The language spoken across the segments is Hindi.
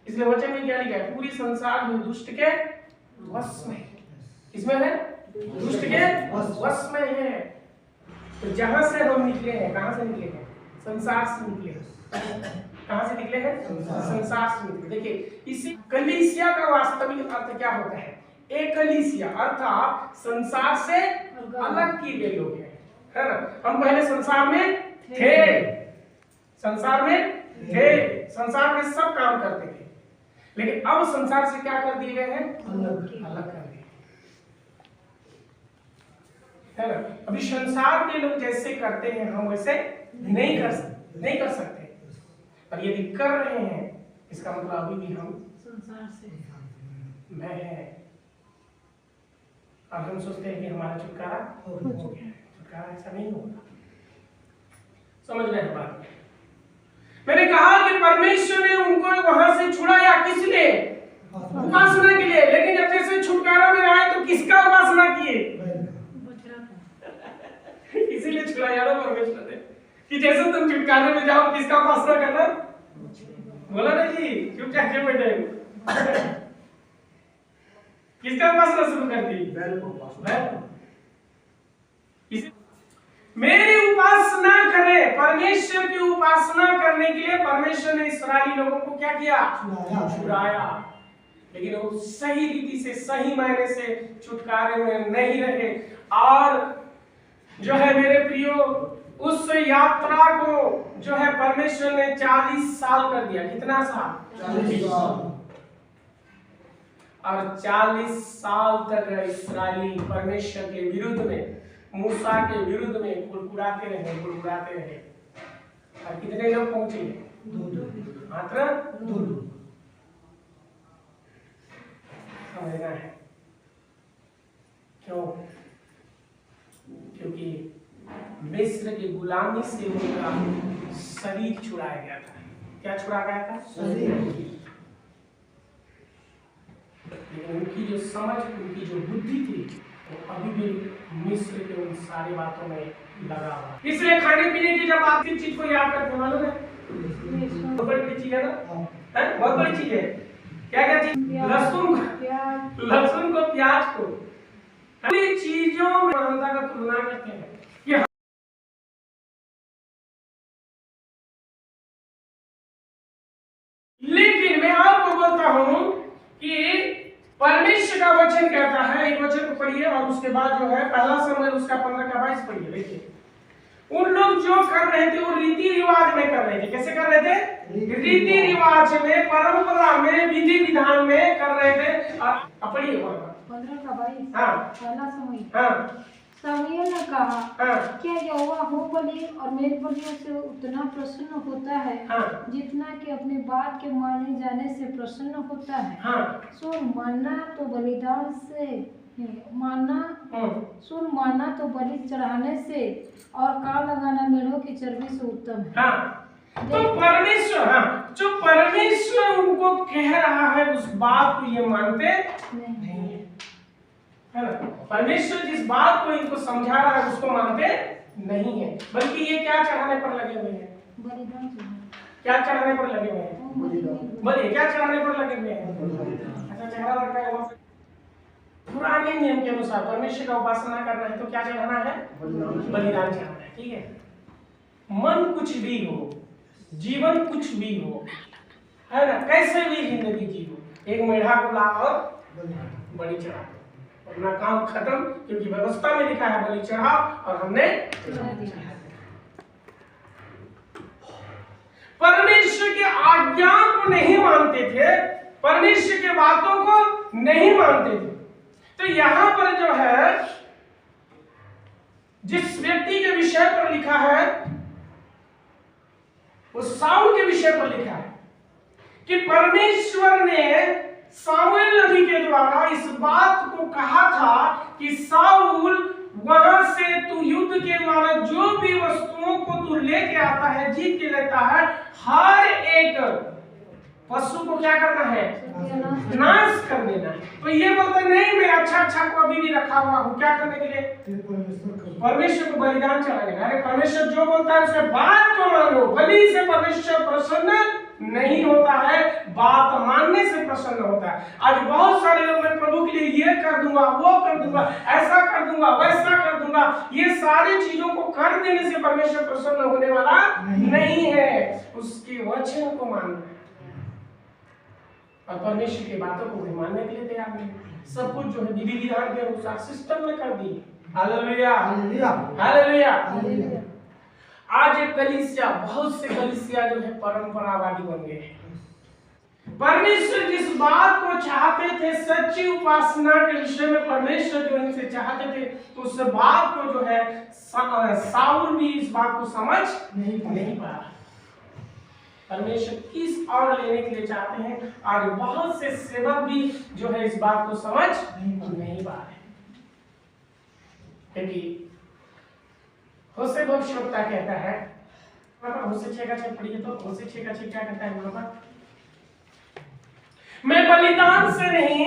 इसलिए वचन में क्या लिखा है, पूरी संसार जो दुष्ट के वश में है। इसमें है दुष्ट के वश में है। तो जहां से हम निकले हैं, कहां से निकले हैं, संसार से निकले हैं। कहां से निकले हैं, संसार से निकले। देखिए इसी कलीसिया का वास्तविक अर्थ क्या होता है, एकलीसिया अर्थात संसार से अलग किए गए लोग हैं, है ना। हम पहले संसार में थे, संसार में थे, संसार में सब काम करते थे, लेकिन अब संसार से क्या कर दिए गए हैं, अलग कर दिए, है ना। अभी संसार के लोग जैसे करते हैं हम वैसे नहीं कर सकते। पर यदि कर रहे हैं इसका मतलब अभी भी हम संसार से में हैं। और हम सोचते हैं कि हमारा छुटकारा हो गया। छुटकारा ऐसा नहीं होगा। समझ रहे हैं बात। मैंने कहा कि परमेश्वर ने उनको वहां से छुड़ाया, किस लिए, उपासना के लिए। लेकिन जब जैसे छुटकारा में आए तो किसका उपासना किए, इसीलिए छुड़ाया ना परमेश्वर ने कि जैसे तुम छुटकारे में जाओ किसका उपासना करना, बोला ना जी, चुपचाप क्यों बैठे, किसका उपासना शुरू कर दी, मेरी उपासना करें। परमेश्वर की उपासना करने के लिए परमेश्वर ने इस्राएली लोगों को क्या किया, छुड़ाया। लेकिन वो सही रीति से, सही मायने से छुटकारे में नहीं रहे। और जो है मेरे प्रियो, उस यात्रा को जो है परमेश्वर ने 40 साल कर दिया। कितना साल, 40 साल। और 40 साल तक इस्राएली परमेश्वर के विरुद्ध में, मूसा के विरुद्ध में कुड़कुड़ाते रहे। और कितने लोग पहुंचे, मात्र 2। समझना है क्यों, क्योंकि मिस्र की गुलामी से उनका शरीर छुड़ाया गया था। क्या छुड़ा गया था, शरीर। लेकिन उनकी जो समझ, उनकी जो बुद्धि थी, वो अभी भी मिस्र के उन सारी बातों में लगा हुआ। इसलिए खाने पीने की जब आप किस चीज को याद करते, मालूम है, बहुत बड़ी चीज है ना, है बहुत बड़ी चीज है। क्या क्या चीज, लहसुन को, प्याज को, चीजों में महानता का तुलना करते हैं। लेकिन मैं आपको बोलता हूं कि परमेश्वर का वचन कहता है, एक वचन को पढ़िए और उसके बाद जो है पहला शमूएल उसका 15 का 22 पढ़िए। देखिए उन लोग जो कर रहे थे वो रीति रिवाज में कर रहे थे। कैसे कर रहे थे, रीति रिवाज में, परंपरा में, विधि विधान में कर रहे थे। पढ़िए 15 का 22। हाँ, पहला शमूएल। हाँ, शमूएल ने कहा, क्या यहोवा होमबलि और मेलबलियों से उतना प्रसन्न होता है, जितना कि अपनी बात के माने जाने से प्रसन्न होता है। सुन, मानना तो बलिदान से, मानना तो बलि चढ़ाने से और कान लगाना मेढ़ों की चर्बी से उत्तम है। तो परमेश्वर, जो परमेश्वर उनको कह रहा है उस बात को ये मानते नहीं है ना। परमेश्वर जिस बात को इनको समझा रहा है उसको मानते नहीं है, बल्कि ये क्या चढ़ाने पर लगे हुए हैं, बलिदान। क्या चढ़ाने पर लगे हुए हैं, बोलिए क्या चढ़ाने पर लगे हुए हैं। अच्छा, चढ़ा रखा है वहां पे। पुराने नियम के अनुसार परमेश्वर का उपासना करना है तो क्या चढ़ाना है, बलिदान चढ़ाना है। ठीक है, मन कुछ भी हो, जीवन कुछ भी हो, है ना, कैसे भी जिंदगी जीवो, एक मेढ़ा को ला और बलि चढ़ा, अपना काम खत्म। क्योंकि व्यवस्था में लिखा है बलि चढ़ाओ और हमने परमेश्वर की आज्ञा को नहीं मानते थे, परमेश्वर की बातों को नहीं मानते थे। तो यहां पर जो है जिस व्यक्ति के विषय पर लिखा है वो साउल के विषय पर लिखा है कि परमेश्वर ने सामुएल नबी के द्वारा इस बात को कहा था कि साउल, वहां से तू युद्ध के द्वारा जो भी वस्तुओं को तू लेके आता है, जीत के लेता है, हर एक पशु को क्या करना है, नाश कर देना है। तो ये बोलते नहीं, मैं अच्छा को अभी भी रखा हुआ हूँ, क्या करने के लिए, परमेश्वर को बलिदान चढ़ाने। अरे परमेश्वर जो बोलता है उसके बात को मानो। बलि से परमेश्वर प्रसन्न नहीं होता है, बात मान प्रसन्न होता है। आज बहुत सारे लोग मैं प्रभु के लिए ये कर दूंगा, वो कर दूंगा, ऐसा कर दूंगा, वैसा कर दूंगा, ये सारी चीजों को कर देने से परमेश्वर प्रसन्न होने वाला नहीं है। उसके वचन को मानना है और परमेश्वर की बातों को भी मानने के लिए तैयार नहीं। सब कुछ जो है विधि विधान के अनुसार सिस्टम में कर दी। Hallelujah, hallelujah. आज एक कलीसिया, बहुत से कलीसिया जो है परंपरावादी बन गए हैं। परमेश्वर जिस बात को चाहते थे, सच्ची उपासना के विषय में परमेश्वर जो इनसे चाहते थे, उस बात को जो है साउल भी इस बात को समझ नहीं पा रहा। परमेश्वर किस और लेने के लिए चाहते हैं, और बहुत से सेवक भी जो है इस बात को समझ नहीं पा रहे। क्योंकि होशे भविष्यवक्ता कहता है, होशे 6:6 पढ़िए तो, होशे 6:6 क्या कहता है वहां पर? मैं बलिदान से नहीं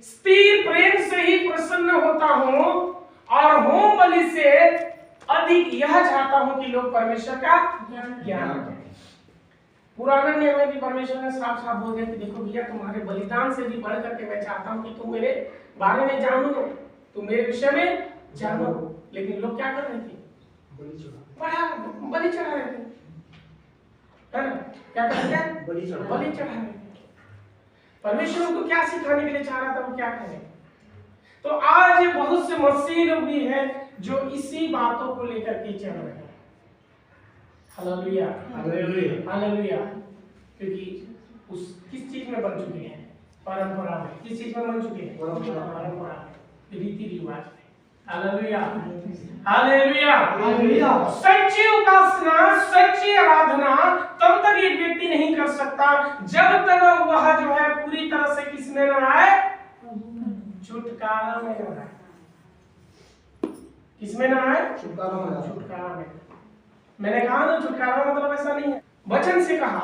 स्थिर प्रेम से ही प्रसन्न होता हूँ, और होम बलि से अधिक यह चाहता हूँ कि लोग परमेश्वर का ज्ञान करें। पुराने नियम में भी परमेश्वर ने साफ साफ बोल दिया कि देखो भैया, तुम्हारे बलिदान से भी बढ़ करके मैं चाहता हूँ कि तुम मेरे बारे में जानो, तुम मेरे विषय में जानो। लेकिन लोग क्या कर रहे थे? बलि चढ़ा रहे थे, है ना? क्या कर रहे थे? बलि चढ़ा रहे थे। परमेश्वर को क्या सिखाने के लिए चाह रहा था, वो क्या करें? तो आज बहुत से मसीही लोग भी हैं जो इसी बातों को लेकर के चल रहे हैं। Hallelujah, hallelujah, hallelujah. क्योंकि उस किस चीज में बन चुके हैं? परंपरा में। किस चीज में बन चुके हैं? परंपरा, रीति रिवाज में। Hallelujah, hallelujah, hallelujah. सच्ची उपासना, सच्ची आराधना तब तक एक व्यक्ति नहीं कर सकता जब तक वह जो है पूरी तरह से किसमें न आए? छुटकारा में न आए। किसमें न आए? छुटकारा में। मैंने कहा ना, छुटकारा मतलब ऐसा नहीं है वचन से कहा।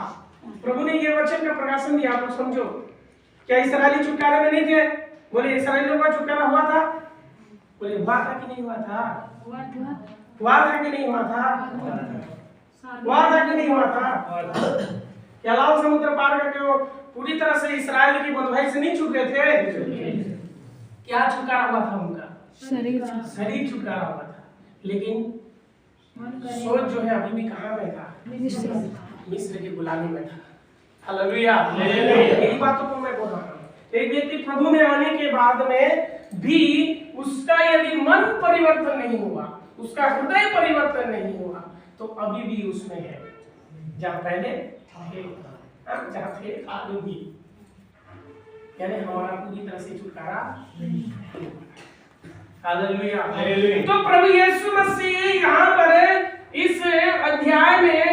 प्रभु ने ये वचन का प्रकाशन दिया, आप लोग समझो। क्या इस्राएली छुटकारे में नहीं थे? बोले इस्राएली लोगों का छुटकारा हुआ था? बोले हुआ था कि नहीं हुआ था? हुआ था कि नहीं हुआ था? हुआ था कि नहीं हुआ था? क्या लाल समुद्र पार करके वो पूरी तरह से इस्राएल की बंधुआई से नहीं छूट गए थे? क्या छुटकारा हुआ था उनका? शरीर छुटकारा हुआ था। लेकिन सोच जो है अभी भी कहाँ में था? मिस्र की गुलामी में था। हालेलुया, यही बातों को मैं बोल रहा हूँ। एक व्यक्ति प्रभु में आने के बाद में भी उसका यदि मन परिवर्तन नहीं हुआ, उसका हृदय परिवर्तन नहीं हुआ, तो अभी भी उसमें है जहाँ पहले थे, जहाँ थे अभी भी। यानी हमारा पूरी तरह से छुटकारा नहीं है। हालेलुया, तो प्रभु यीशु मसीह यहाँ पर इस अध्याय में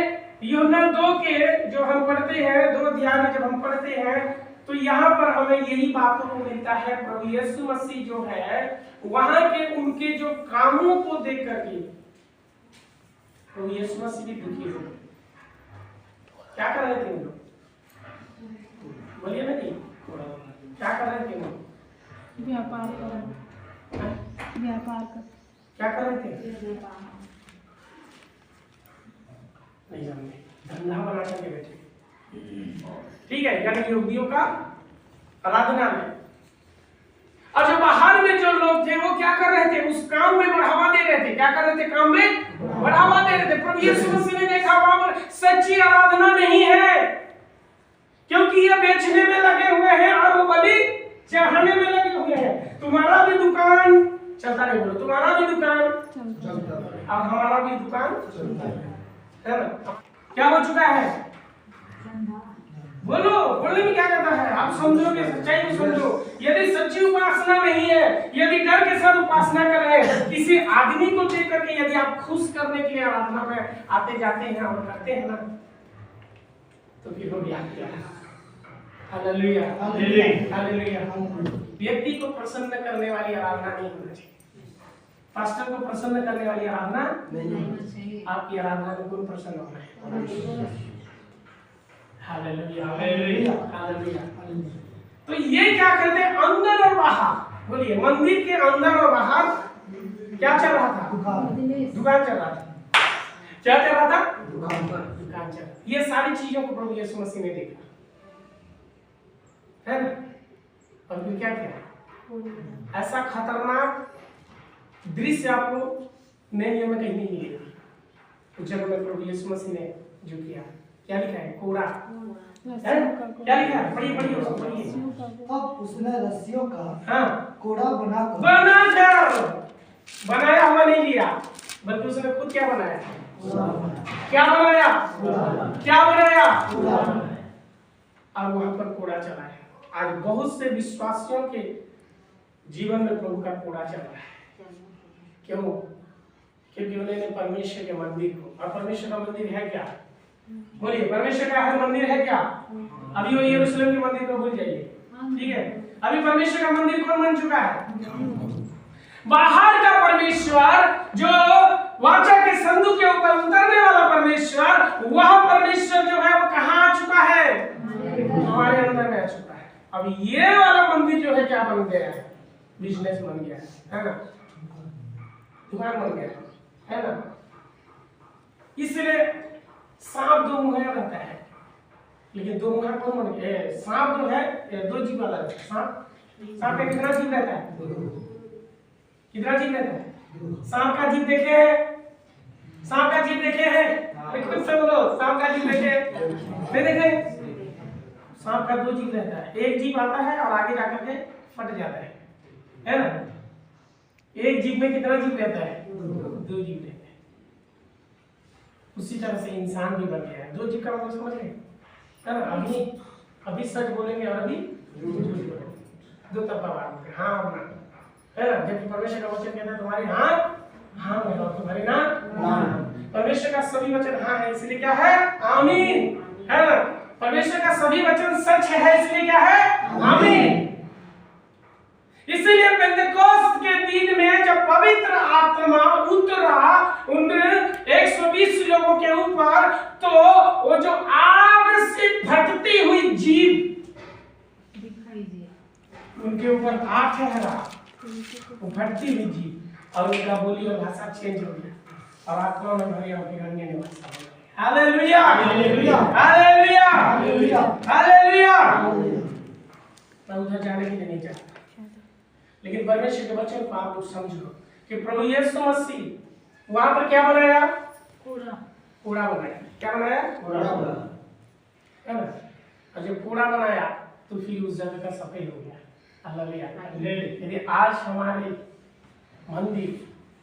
यूहन्ना 2 के जो हम पढ़ते हैं, 2 अध्याय में जब हम पढ़ते हैं, तो यहाँ पर हमें यही बातों को मिलता है। प्रभु यीशु मसीह जो है वहां के उनके जो कामों को देख करके प्रभु यीशु मसीह भी दुखी हो गए। क्या कर रहे थे उन लोग? बोलिए ना जी, क्या कर रहे थे? व्यापार कर, क्या कर रहे थे? नहीं जानते, धंधा बना करके बैठे। ठीक है, यानी यहूदियों का आराधना में। और जो बाहर में जो लोग थे वो क्या कर रहे थे? उस काम में बढ़ावा दे रहे थे। क्या कर रहे थे? काम में बढ़ावा दे रहे थे। प्रभु यीशु मसीह ने देखा वहां पर सच्ची आराधना नहीं है, क्योंकि ये बेचने में लगे हुए हैं और वो बलि चढ़ाने में लगे हुए हैं। तुम्हारा भी दुकान चलता नहीं, बोलो तुम्हारा भी दुकान चलता और हमारा भी दुकान चलता है ना? क्या हो चुका है? बोलो, बोलने में क्या कहता है? आप समझोगे, सच्चाई को समझो। यदि सच्ची उपासना नहीं है, यदि डर के साथ उपासना कर रहे हैं, किसी आदमी को देख करके यदि आप खुश करने के लिए आराधना में आते जाते हैं और करते हैं ना, तो फिर हो गया। Hallelujah, hallelujah. व्यक्ति को प्रसन्न करने वाली आराधना नहीं होनी चाहिए। पास्टर को प्रसन्न करने वाली आराधना नहीं होनी चाहिए। आपकी आराधना को कौन प्रसन्न होना है? Hallelujah, hallelujah, hallelujah. तो ये क्या करते हैं? अंदर और बाहर, बोलिए, मंदिर के अंदर और बाहर क्या चल रहा था? दुकान चल रहा था। क्या चल रहा था? दुकान चल रहा। ये सारी चीजों को प्रभु यीशु मसीह ने देखा। तो क्या किया? ऐसा खतरनाक दृश्य आपको नए नियम में कहीं नहीं मिलेगा। उस जगह में प्रभु यीशु मसीह ने जो किया, क्या लिखा है? कोड़ा। क्या लिखा है? पढ़िए पढ़िए उसको पढ़िए। अब उसने रस्सियों का हाँ कोड़ा बनाकर बनाया हुआ नहीं लिया, बल्कि उसने खुद क्या बनाया? क्या बनाया? क्या बनाया? अब वहां पर कोड़ा चला है। आज बहुत से विश्वासियों के जीवन में प्रभु का कोड़ा चल रहा है। क्यों? क्योंकि उन्होंने परमेश्वर के मंदिर को, और परमेश्वर का मंदिर है क्या? बोलिए, परमेश्वर का है मंदिर है क्या? अभी वो यरूशलेम के मंदिर को भूल जाइए, ठीक है? अभी परमेश्वर का मंदिर कौन बन चुका है? बाहर का परमेश्वर, जो वाचा के संदूक के ऊपर उतरने वाला परमेश्वर, वह परमेश्वर जो है वो कहाँ आ चुका है? हमारे अंदर में आ चुका है। अब ये वाला मंदिर जो है क्या बन गया है? बिजनेस बन गया है ना? दुकान बन गया है ना? इसलिए सांप दो मुहैया रहता है, लेकिन दो मुहैया कौन बन गया? सांप जो है दो जीभ वाला है। सांप में कितना जीभ रहता है? कितना जीभ रहता है? सांप का जीभ देखे हैं? सांप का जीभ देखे हैं? खुद से बोलो, सांप का जीभ देखे? देखे? सांप का दो जीभ रहता है, एक जीभ आता है और आगे जाकर के फट जाता है ना? एक जीभ में कितना जीभ रहता है? दो जीभ रहता है। उसी तरह से इंसान भी बन गया है। दो जीभ का मतलब समझ गए है ना? अभी सच बोलेंगे और अभी झूठ बोलेंगे, दो तरफा बात है, हाँ और ना, है ना? जबकि परमेश्वर का वचन कहता है तुम्हारी हाँ में और तुम्हारी ना। परमेश्वर का सभी वचन हाँ है, इसलिए क्या है? आमीन, है ना? परमेश्वर का सभी वचन सच है, इसलिए क्या है? आमीन। इसीलिए पेंटेकोस्त के दिन में जब पवित्र आत्मा उतरा उन 120 लोगों के ऊपर, तो वो जो आग से फटती हुई जीभ दिखाई दे, उनके ऊपर आ ठहरा, वो फटती हुई जीभ, और उनका बोली और भाषा चेंज हो गई, और आत्मा में भरी होकर अन्य ने भाषा बोली। Hallelujah, hallelujah, hallelujah, hallelujah. मैं उधर जाने के लिए नहीं चाहता, लेकिन परमेश्वर के वचन को आप लोग समझो कि प्रभु यीशु मसीह वहां पर क्या बनाया? कूड़ा बनाया। क्या बनाया? कूड़ा बनाया, है ना? और जब कूड़ा बनाया तो फिर उस जगह का सफेद हो गया। हालेलुया। यदि आज हमारे मंदिर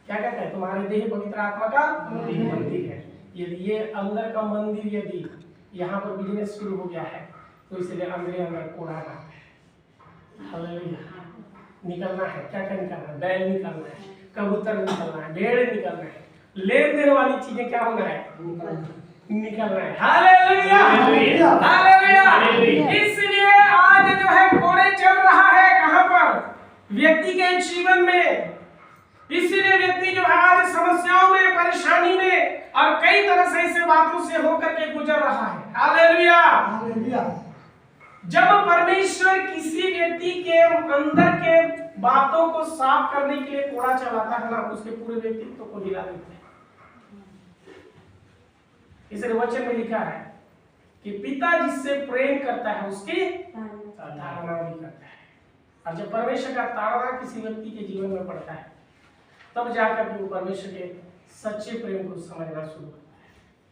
क्या कहता है? तुम्हारे देह पवित्र आत्मा का मंदिर है। यदि ये अंदर का मंदिर यदि यहाँ पर बिजनेस शुरू हो गया है, तो इसलिए अंदर कूड़ा है। हालेलुया। निकलना है, क्या क्या निकलना है? बैल निकलना है, कबूतर निकलना है, भेड़ निकलना है, लेन देन वाली चीजें क्या होना है? निकलना है। Hallelujah, hallelujah. इसलिए आज जो है कोड़े चल रहा है कहां पर? व्यक्ति के जीवन में। इसीलिए व्यक्ति जो है आज समस्याओं में, परेशानी में और कई तरह से ऐसे बातों से होकर के गुजर रहा है। Hallelujah, hallelujah. जब परमेश्वर किसी व्यक्ति के अंदर के बातों को साफ करने के लिए कोड़ा चलाता है ना, उसके पूरे व्यक्तित्व को हिला देता है। इसलिए वचन में लिखा है कि पिता जिससे प्रेम करता है उसकी ताड़ना भी करता है। और जब परमेश्वर का ताड़ना किसी व्यक्ति के जीवन में पड़ता है, तब जाकर के वो परमेश्वर के सच्चे प्रेम को समझना शुरू होता है।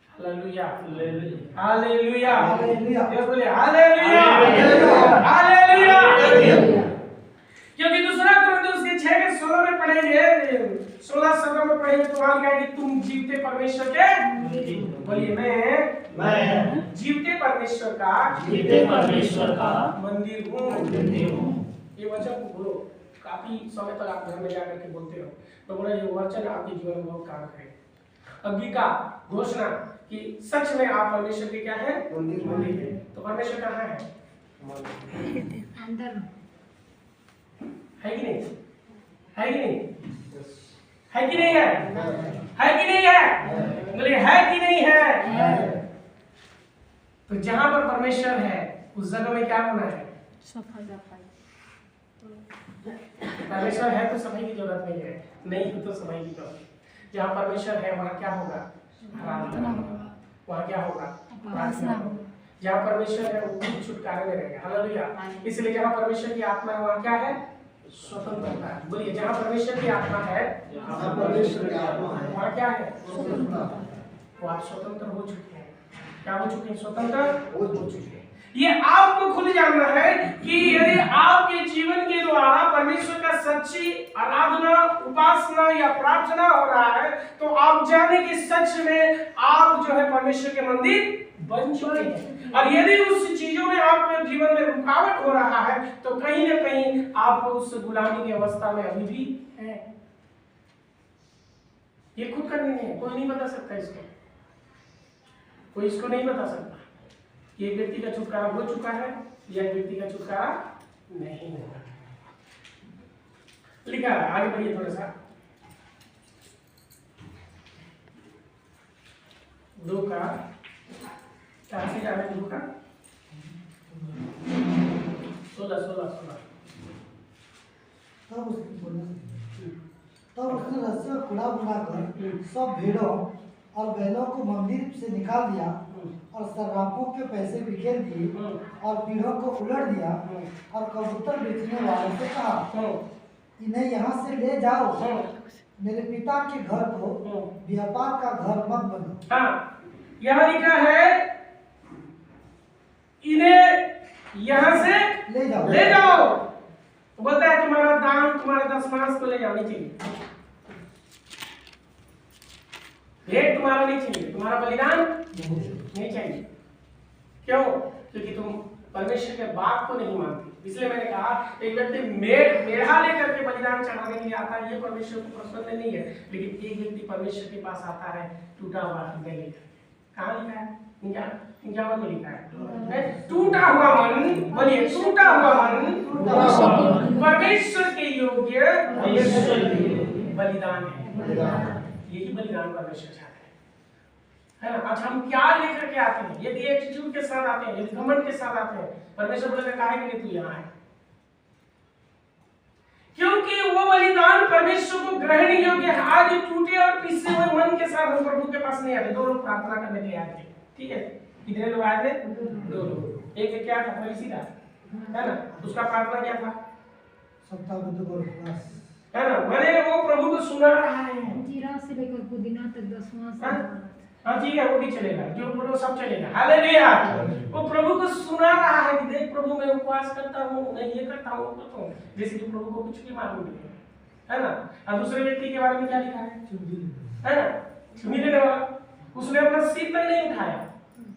हालेलुया, हालेलुया, हालेलुया, बोले हालेलुया, हालेलुया। क्योंकि दूसरा कुरिन्थियों के 6:16 में पढ़ेंगे, 16-17 में पढ़ेंगे तो वहां लिखा है कि तुम जीवते परमेश्वर के, बोलिए मैं जीवते परमेश्वर का मंदिर हूँ। ये वचन को बोलो, काफी समय तक आप घर में जाकर के बोलते हो, तो बोला ये वचन आपके जीवन में बहुत काम करेगा। अग्नि का घोषणा कि सच में आप परमेश्वर के क्या है? मंदिर है। तो परमेश्वर कहाँ है? अंदर है कि नहीं? है कि नहीं? है कि नहीं है? है कि नहीं है? बोलिए है कि नहीं है? तो जहां पर परमेश्वर है उस जगह में क्या होना है? सफाई। परमेश्वर है तो सफाई की जरूरत नहीं है, नहीं है तो सफाई की जरूरत है। जहाँ परमेश्वर है वहाँ क्या होगा? आराधना होगा। वहाँ क्या होगा? प्रार्थना होगा। जहाँ परमेश्वर है वो खुद छुटकारे में रहेगा। हालेलुया। इसलिए जहाँ परमेश्वर की आत्मा है वहाँ क्या है? स्वतंत्रता है। बोलिए, जहाँ परमेश्वर की आत्मा है वहाँ क्या है? तो आप स्वतंत्र हो चुके हैं। क्या हो चुके हैं? स्वतंत्र हो चुके हैं। ये आपको खुद जानना है कि यदि आपके जीवन के द्वारा परमेश्वर का सच्ची आराधना, उपासना या प्रार्थना हो रहा है, तो आप जाने कि सच में आप जो है परमेश्वर के मंदिर बन चुके हैं। और यदि उस चीजों में आपके जीवन में रुकावट हो रहा है, तो कहीं ना कहीं आप उस गुलामी की अवस्था में अभी भी है। ये खुद का निर्णय है, कोई नहीं बता सकता इसको, कोई इसको नहीं बता सकता। एक व्यक्ति का छुटकारा हो चुका है या एक व्यक्ति का छुटकारा नहीं होगा। लिखा है, आगे बढ़िए थोड़ा सा। 2 का कहाँ से जा रहे हैं? 2 का 16। तब उसने रस्सी और कुड़ा बुलाकर सब भेड़ों और बैलों को मंदिर से निकाल दिया और सर्राफों के पैसे बिखेर दिए और पीढ़ों को उलट दिया और कबूतर बेचने वालों से कहा, इन्हें यहाँ से ले जाओ, मेरे पिता के घर को व्यापार का घर मत बनो। हाँ, यहाँ लिखा है इन्हें यहाँ से ले जाओ। तो बोलता है तुम्हारा दान, तुम्हारा दशमांश को ले जाओ, नहीं चाहिए। भेंट तुम्हारा नहीं चाहिए, तुम्हारा बलिदान नहीं चाहिए। क्यों? क्योंकि तुम परमेश्वर के बात को नहीं मानते। इसलिए मैंने कहा एक व्यक्ति मेढ़ा लेकर के बलिदान चढ़ाने के लिए आता है, ये परमेश्वर को पसंद नहीं है। लेकिन एक व्यक्ति परमेश्वर के पास आता है टूटा हुआ हृदय लेकर। कहाँ लिखा है? क्या में लिखा है? टूटा हुआ मन, बोलिए, टूटा हुआ मन परमेश्वर के योग्य बलिदान है। यही बलिदान परमेश्वर चाहते हैं, है ना। अच्छा, हम क्या लेकर के आते हैं? यदि एटीट्यूड के साथ आते हैं, यदि घमंड के साथ आते हैं, परमेश्वर बोलेगा काहे के लिए तू यहाँ है? क्योंकि वो बलिदान परमेश्वर को ग्रहण योग्य है। आज टूटे और पिसे हुए मन के साथ हम प्रभु के पास नहीं आते। 2 लोग प्रार्थना करने के लिए आए थे, ठीक है। कितने लोग आए थे? 2 लोग। एक क्या था? फरीसी था, है ना। उसका प्रार्थना क्या था? है ना, मैंने वो प्रभु को सुना रहा है, जीरा से लेकर पुदीना तक 10वां। हाँ ठीक है, वो भी चलेगा, जो बोलो सब चलेगा। हालेलुया। वो प्रभु को सुना रहा है कि देख प्रभु, मैं उपवास करता हूँ, मैं ये करता हूँ, करता हूँ, जैसे कि प्रभु को कुछ भी मालूम नहीं है ना। और दूसरे व्यक्ति के बारे में क्या लिखा है ना? चुनी लेने वाला, उसने अपना सिर तक नहीं उठाया,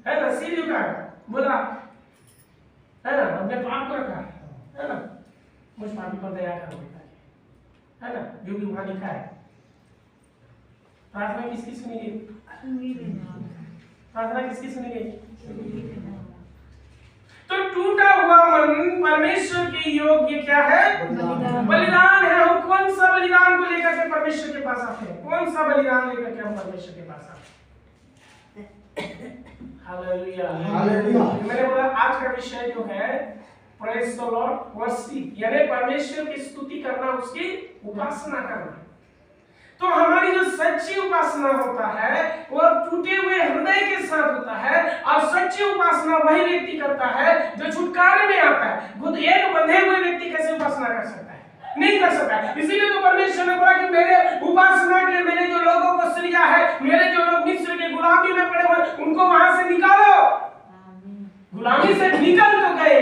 है ना, सिर झुकाया, बोला, है ना, अपने पाप को रखा, है ना, मुझ पापी पर दया करो, है ना, जो भी वहां लिखा है। प्रार्थना किसकी सुनी गई? प्रार्थना किसकी सुनी गई? तो टूटा हुआ मन परमेश्वर के योग्य क्या है? बलिदान है। हम कौन सा बलिदान को लेकर के परमेश्वर के पास आते हैं? कौन सा बलिदान लेकर के हम परमेश्वर के पास आते हैं? हालेलुया। मैंने बोला आज का विषय जो है प्रेज द लॉर्ड, वर्शिप, यानी परमेश्वर की स्तुति करना, उसकी उपासना करना। तो हमारी जो सच्ची उपासना होता है वो टूटे हुए हृदय के साथ होता है, और सच्ची उपासना वही व्यक्ति करता है जो छुटकारे में आता है। खुद एक बंधे हुए व्यक्ति कैसे उपासना कर सकता है? नहीं कर सकता। इसीलिए तो परमेश्वर ने बोला कि मेरे उपासना के लिए मैंने जो लोगों को सृजा है, मेरे जो लोग मिस्र के गुलामी में पड़े हुए, उनको वहां से निकालो। गुलामी से निकल तो गए,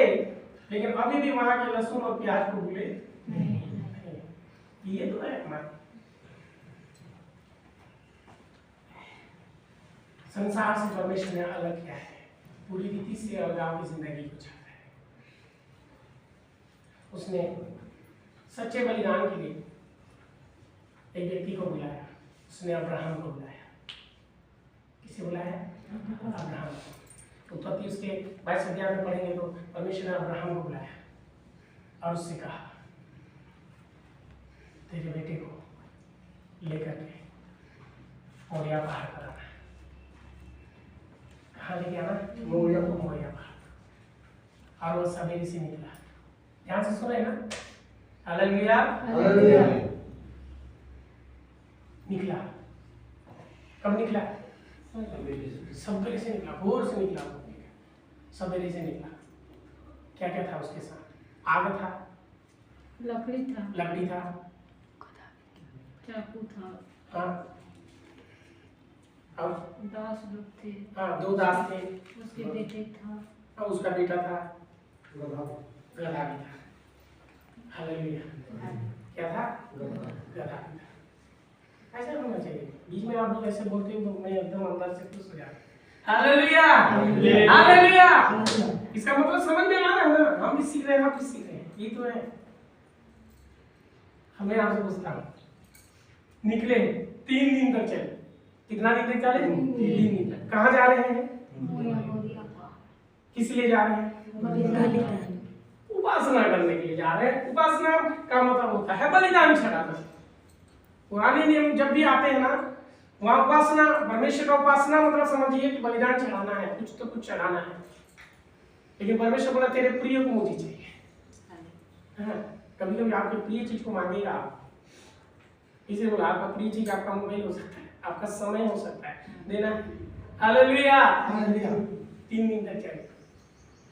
लेकिन अभी भी वहां के लहसुन और प्याज को भूले नहीं। ये तो है हमारा संसार से परमेश्वर ने अलग किया है, पूरी रीति से अलगाव की जिंदगी को चाहता है। उसने सच्चे बलिदान के लिए एक व्यक्ति को बुलाया, उसने अब्राहम को बुलाया। किसे बुलाया? अब्राहम को। उत्पत्ति उसके 22 अध्याय में पढ़ेंगे तो परमेश्वर ने अब्राहम को बुलाया और उससे कहा तेरे बेटे को लेकर के मोरिया पहाड़ पर आना। कहाँ लेके आना? मोरिया पहाड़। और वो सवेरे से निकला। ध्यान से सुने ना, हालेलुया। निकला। कब निकला? सवेरे से निकला, भोर से निकला। सवेरे से निकला, क्या क्या था उसके साथ? आग था, लकड़ी था, चाकू था, हाँ, अब दास लोग थे, हाँ 2 दास थे, उसके बेटे था, हाँ उसका बेटा था, गधा भी था। हालेलुया। क्या था? गधा भी था। ऐसा होना चाहिए। बीच में आप लोग ऐसे बोलते हो तो मैं एकदम अंदर से खुश हो जाता हूं। Hallelujah, hallelujah. इसका मतलब समझ में आ रहा है ना? हम भी सीख रहे हैं, आप भी सीख रहे हैं, ये तो है। हमें आपसे पूछता हूँ, निकले 3 दिन तक चले, कितना दिन तक चले? 3 दिन तक। कहाँ जा रहे हैं? किस लिए जा रहे हैं? उपासना करने के लिए जा रहे हैं। उपासना का मतलब होता है बलिदान चढ़ाना। पुराने नियम जब भी आते हैं ना, वहां उपासना, परमेश्वर का उपासना मतलब समझिए कि बलिदान चढ़ाना है, कुछ तो कुछ चढ़ाना है। लेकिन परमेश्वर बोला तेरे प्रिय को मुझे चाहिए। कभी कभी आपके प्रिय चीज को मांगेगा आप, इसे बोला आपका प्रिय चीज आपका मोबाइल हो सकता है, आपका समय हो सकता है, देना। Hallelujah, hallelujah. 3 दिन तक चले,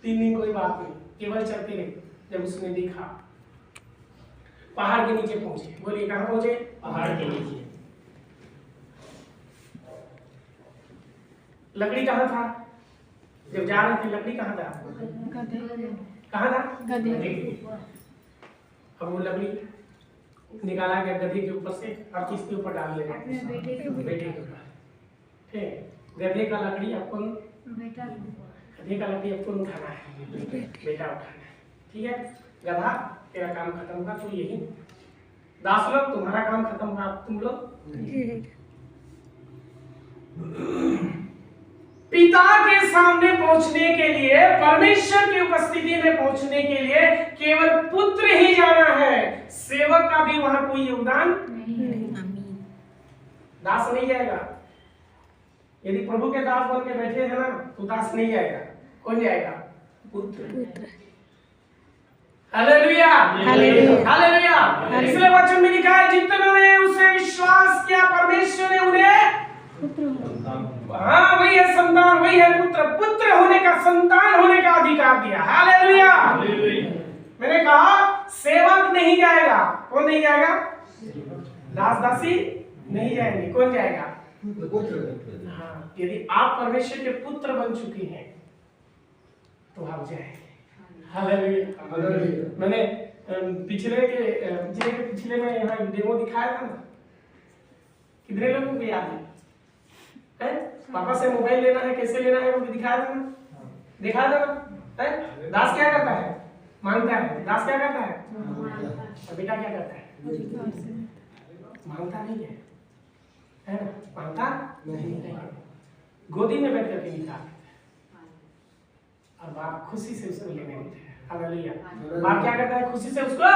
3 दिन कोई बात नहीं, केवल चलते रहे। जब उसने देखा, पहाड़ के नीचे पहुंचे। बोलिए कहां पहुंचे? पहाड़ के नीचे। लकड़ी कहां था? जब जा रहे थे लकड़ी कहां था? कहां था? गधे। अब वो लकड़ी निकाला गया गधे के ऊपर से और किसके ऊपर डाल दिया? बेटे के ऊपर। ठीक, गधे का लकड़ी आपको, गधे का लकड़ी आपको उठाना है, बेटा उठाना है। ठीक है, गधा तेरा काम खत्म हुआ, तो यही दास लोग तुम्हारा काम खत्म हुआ, तुम लोग पिता के सामने पहुंचने के लिए, परमेश्वर की उपस्थिति में पहुंचने के लिए केवल पुत्र ही जाना है। सेवक का भी वहां कोई योगदान नहीं। दास नहीं जाएगा। यदि प्रभु के दास बन के बैठे हैं ना, तो दास नहीं जाएगा। कौन जाएगा? पुत्र। Hallelujah, hallelujah. इसलिए वचन में लिखा है, जितने उससे विश्वास किया परमेश्वर ने उन्हें, हाँ वही है संतान, वही है पुत्र। पुत्र होने का, संतान होने का अधिकार दिया। हालेलुया। मैंने कहा सेवक नहीं जाएगा। कौन नहीं जाएगा? दास दासी नहीं जाएंगे। कौन जाएगा? हाँ, यदि आप परमेश्वर के पुत्र बन चुके हैं तो आप जाएंगे। हालेलुया। मैंने पिछले में यहाँ डेमो दिखाया था ना, कितने लोगों को याद है? पापा से मोबाइल लेना है, कैसे लेना है, वो दिखाया था ना, दिखाया था ना? दास क्या करता है? मांगता है। दास क्या करता है? और बेटा क्या करता है? मांगता नहीं है, है ना? मांगता नहीं है, गोदी में बैठ करके निकाल और बाप खुशी से उसको लेने देता है। हालेलुया। बाप क्या करता है? खुशी से उसको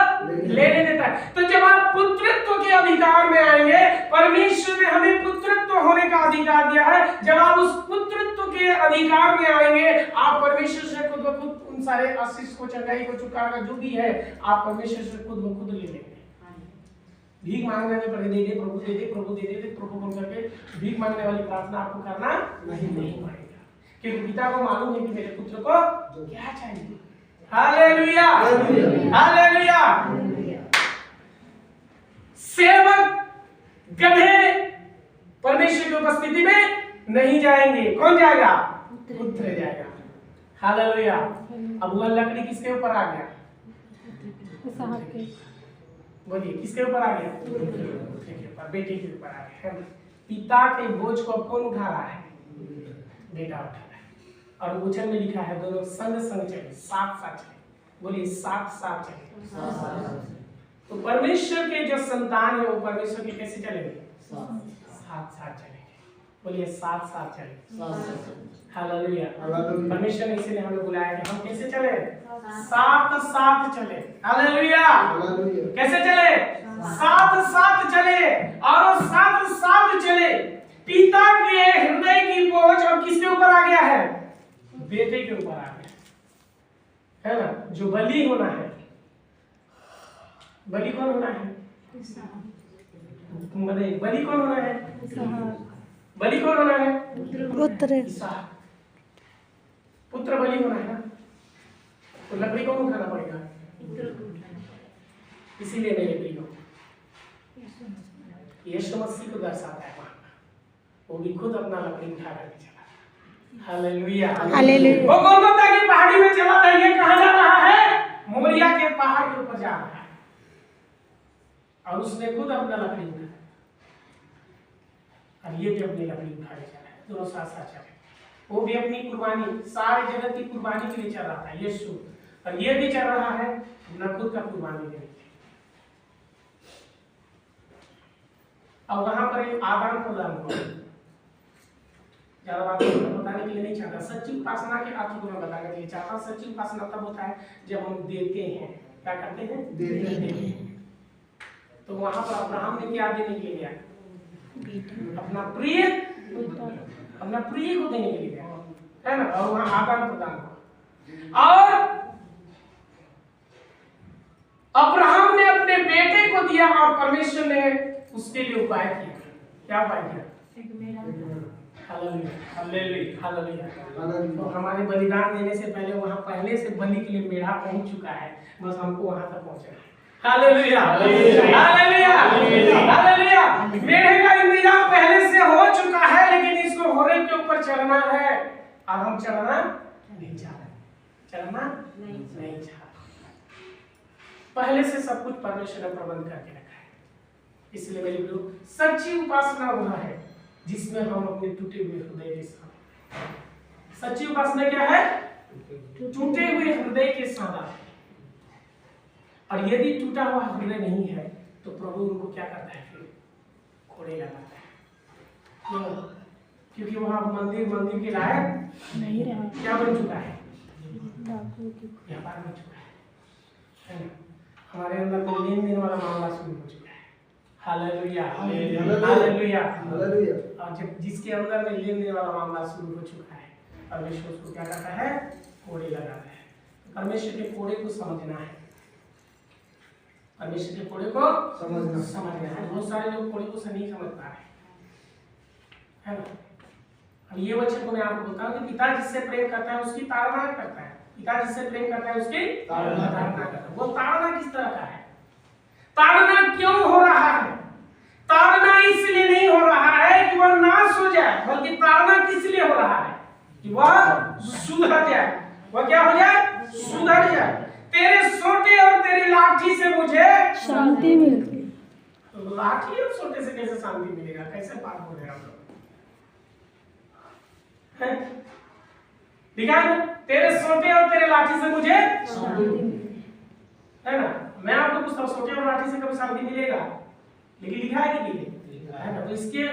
लेने देता है। तो जब आप पुत्रत्व के अधिकार में आएंगे, परमेश्वर ने हमें पुत्रत्व होने का अधिकार दिया है। जब आप उस पुत्रत्व के अधिकार में आएंगे, आप परमेश्वर से खुद ब खुद उन सारे आशीष को, चंगाई को, चुकाना जो भी है, आप परमेश्वर से खुद ब खुद ले लेंगे। भीख मांगने पर दे दे प्रभु, दे दे प्रभु, दे दे प्रभु बोल करके भीख मांगने वाली प्रार्थना आपको करना नहीं पड़ेगा, क्योंकि पिता को मालूम है कि मेरे पुत्र को क्या चाहिए। Hallelujah, hallelujah. सेवक गधे परमेश्वर की उपस्थिति में नहीं जाएंगे। कौन जाएगा? पुत्र जाएगा। हालेलुया। अब वह लकड़ी किसके ऊपर आ गया? बोलिए किसके ऊपर आ गया? बेटे के ऊपर आ गया। पिता के बोझ को कौन उठा रहा है? बेटा उठा रहा है। और वचन में लिखा है दोनों संग संग चले, साथ साथ चले। बोलिए साथ साथ चले। तो परमेश्वर के जो संतान है वो परमेश्वर के कैसे चलेंगे? साथ साथ चलेंगे। बोलिए साथ साथ चले। हालेलुया। परमेश्वर ने इसीलिए हमें बुलाया कि हम कैसे चले? साथ साथ चले। हालेलुया। कैसे चले? साथ साथ चले। और साथ साथ चले। पिता के हृदय की बोझ अब किसके ऊपर आ गया है? बेटे के ऊपर आ गया है ना? जो बलि होना है, बलि कौन होना है? तुम बताइए, बलि कौन होना है? बलि कौन होना है? पुत्र। पुत्र बलि होना है ना, तो लकड़ी कौन उठाना पड़ेगा? इसीलिए मेरे प्रियो यीशु मसीह को दर्शाता है वहां, वो भी खुद अपना लकड़ी उठा करके चला। Hallelujah, hallelujah. वो गोलगोथा की पहाड़ी में चला था। ये कहां जा रहा है? मोरिया के पहाड़ के ऊपर जा रहा है, और उसने खुद अपना लकड़ी उठाया, और ये भी अपनी लकड़ी उठा के चला है। दोनों साथ साथ चले। वो भी अपनी कुर्बानी, सारे जगत की कुर्बानी के लिए चल रहा था यीशु, और ये भी चल रहा है अपना खुद का कुर्बानी के लिए। और वहां पर एक आदान प्रदान हुआ। ज्यादा बात बताने के लिए नहीं चाहता, सच्ची उपासना के अर्थ को मैं बताने के लिए चाहता हूँ। सच्ची उपासना तब होता है जब हम देते हैं। क्या करते हैं? देते हैं। तो वहां पर अब्राहम ने क्या देने के लिए गया? अपना प्रिय को देने के लिए गया, है ना। और वहां आदान प्रदान हुआ, और अब्राहम ने अपने बेटे को दिया, और परमेश्वर ने उसके लिए उपाय किया। क्या उपाय किया? Hallelujah, hallelujah, hallelujah. तो हमारे बलिदान देने से पहले वहां पहले से बलि के लिए मेढ़ा पहुंच चुका है, बस हमको वहां तक पहुंचना है। Hallelujah, hallelujah, hallelujah. मेढ़े का इंतजाम पहले से हो चुका है, लेकिन इसको होरे के ऊपर चढ़ना है, और हम चढ़ना नहीं चाह रहे, चढ़ना नहीं चाह रहे। पहले से सब कुछ परमेश्वर ने प्रबंध करके रखा है। इसलिए मेरे लोग, सच्ची उपासना वह है जिसमें हम अपने टूटे हुए हृदय के साथ, सच्ची उपासना क्या है? टूटे हुए हृदय के साथ। और यदि टूटा हुआ हृदय नहीं है तो प्रभु उनको क्या करता है? फिर कोड़े लगाता है। क्यों? क्योंकि वहां मंदिर के लायक नहीं रहा। क्या बन चुका है? व्यापार बन चुका है ना? हमारे अंदर में लेन देन वाला मामला शुरू हो चुका है। Hallelujah, hallelujah, hallelujah. और जब जिसके अंदर में लेन देन वाला मामला शुरू हो चुका है, परमेश्वर उसको क्या करता है? कोड़े लगाता है। परमेश्वर के कोड़े को समझना है, परमेश्वर के कोड़े को समझना है। बहुत सारे लोग कोड़े को नहीं समझ पा रहे, है ना। अब ये वचन को मैं आपको बताऊं कि पिता जिससे प्रेम करता है उसकी ताड़ना करता है। पिता जिससे प्रेम करता है उसकी ताड़ना करता है। वो ताड़ना किस तरह का है? ताड़ना क्यों हो रहा है? ताड़ना इसलिए नहीं हो रहा है कि वह नाश हो जाए, बल्कि ताड़ना किस लिए हो रहा है? कि वह सुधर जाए। वह क्या हो जाए? सुधर जाए। तेरे सोटे और तेरी लाठी से मुझे शांति मिलती। तो लाठी और सोटे से कैसे शांति मिलेगा? कैसे बात हो रहे हैं आप लोग? लिखा है ना, तेरे सोटे और तेरे लाठी से मुझे शांति मिलती, है ना। मैं आपको पूछता हूँ, सोटे और लाठी से कभी शांति मिलेगा? लेकिन लिखा है कि नहीं है ना। तो इसके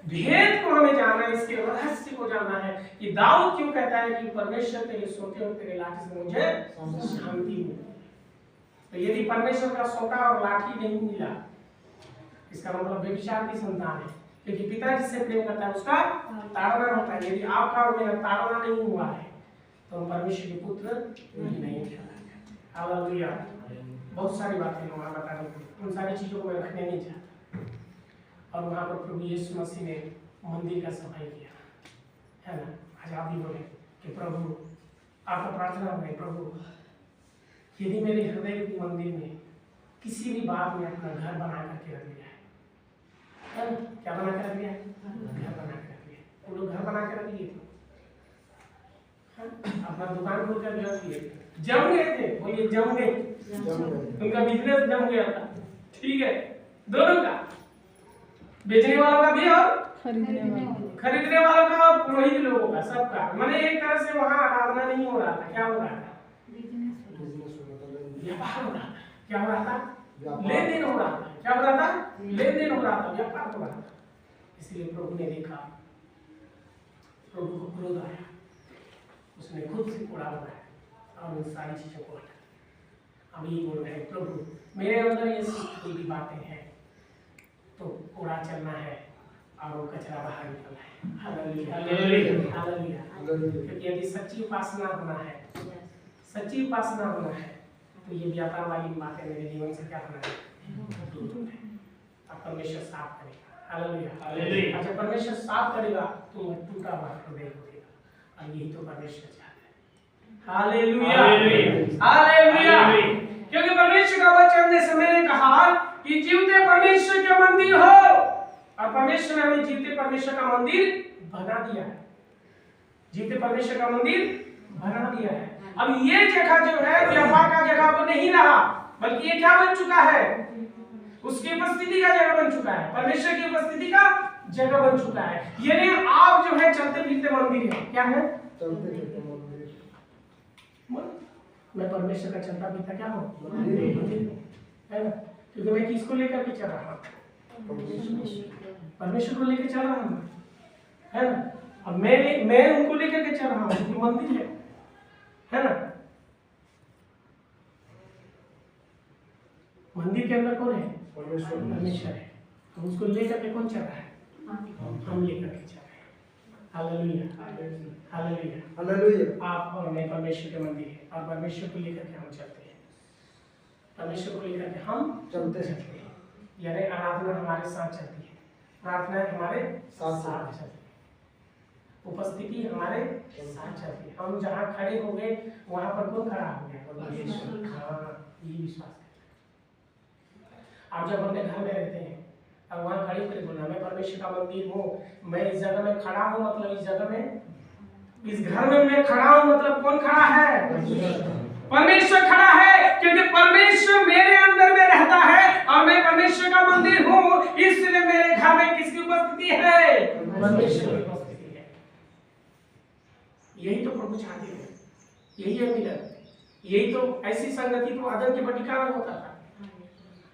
भेद को हमें जानना है, इसके रहस्य को जानना है कि दाऊद क्यों कहता है कि परमेश्वर तेरे सोटे और तेरे लाठी से मुझे शांति मिली। तो यदि परमेश्वर का सोटा और लाठी नहीं मिला, इसका मतलब व्यभिचार की संतान है, क्योंकि पिता जिससे प्रेम करता है उसका ताड़ना होता है। यदि आपका और मेरा ताड़ना नहीं हुआ है तो हम परमेश्वर के पुत्र नहीं है। हालेलुया। बहुत सारी बातें हैं वहाँ बताने के लिए, उन सारी चीजों को मैं रखने नहीं चाहता। और वहाँ पर प्रभु यीशु मसीह ने मंदिर का सफाई किया, है ना। आज आप भी बोले कि प्रभु, आपका प्रार्थना है, प्रभु यदि मेरे हृदय के मंदिर में किसी भी बात में अपना घर बना करके रख लिया है, क्या बना के रख लिया? घर बना के रख लिया। वो लोग घर बना के रख लिए थे, अपना दुकान खोल कर रख लिए, जम गए थे। बोलिए जम गए। उनका बिजनेस जम गया था, ठीक है, दोनों का, बेचने वालों का भी और खरीदने वालों का और पुरोहित लोगों का, सबका। मैंने एक तरह से वहाँ आराधना नहीं हो रहा था। क्या हो रहा था? व्यापार हो रहा था। क्या हो रहा था? लेन देन हो रहा था। क्या हो रहा था? लेन देन हो रहा था, व्यापार हो रहा था। इसलिए प्रभु ने देखा, प्रभु को क्रोध आया, उसने खुद से कोड़ा बनाया और उन सारी चीजों को हटाया। अब ये बोल रहे हैं, प्रभु मेरे अंदर ये कोई भी बातें हैं तो कोड़ा चलना है और वो कचरा बाहर निकलना है। Hallelujah, hallelujah, hallelujah. क्योंकि यदि सच्ची उपासना होना है, सच्ची उपासना होना है, तो ये व्यापार वाली बातें मेरे जीवन से क्या होना है? अब परमेश्वर साफ करेगा। Hallelujah, hallelujah. अच्छा, परमेश्वर साफ करेगा तो टूटा हुआ हृदय होगा, और यही तो परमेश्वर चाहता है। Hallelujah, hallelujah. क्योंकि परमेश्वर का वचन जैसे मैंने कहा कि जीवते परमेश्वर के मंदिर हो, और परमेश्वर ने हमें जीवते परमेश्वर का मंदिर बना दिया है। जीवते परमेश्वर का मंदिर बना दिया है। अब ये जगह जो है व्यापार का जगह अब नहीं रहा, बल्कि ये क्या बन चुका है? उसकी उपस्थिति का जगह बन चुका है, परमेश्वर की उपस्थिति का जगह बन चुका है। यानी आप जो है चलते फिरते मंदिर है। क्या है? चलते फिरते मंदिर। मैं परमेश्वर का चलता फिरता क्या हूँ? है ना? क्योंकि मैं किसको लेकर के चल रहा हूँ? परमेश्वर को लेकर चल रहा हूँ, है ना? अब मैं उनको लेकर के चल रहा हूँ, क्योंकि मंदिर है ना? मंदिर के अंदर कौन है? परमेश्वर है। तो उसको लेकर के कौन चल रहा है? हम लेकर के चल रहे हैं। Hallelujah, hallelujah, hallelujah. आप और मैं परमेश्वर के मंदिर है, और परमेश्वर को लेकर के हम चलते हैं। परमेश्वर को लेकर के हम चलते हैं। यानी आराधना हमारे साथ चलती है, प्रार्थना हमारे साथ चलती है, उपस्थिति हमारे साथ चलती है। हम जहाँ खड़े हो गए वहाँ पर कौन खड़ा हो गया? परमेश्वर। हाँ, ये विश्वास है। आप जब अपने घर में रहते हैं और वहाँ खड़े होकर बोलना मैं परमेश्वर का मंदिर हूँ, मैं इस जगह में खड़ा हूँ, मतलब इस जगह में, इस घर में मैं खड़ा हूँ, मतलब कौन खड़ा है? परमेश्वर खड़ा है। क्योंकि परमेश्वर मेरे अंदर में रहता है और मैं परमेश्वर का मंदिर हूँ, इसलिए मेरे घर में किसकी उपस्थिति है? परमेश्वर की उपस्थिति है। यही तो प्रभु चाहते हैं, यही है मिलन। यही तो, ऐसी संगति तो आदम के बटिका में होता था।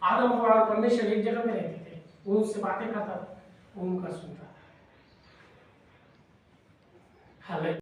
आदम और परमेश्वर एक जगह में रहते थे, वो उससे बातें करता था, वो उनका सुनता था। हालेलुया।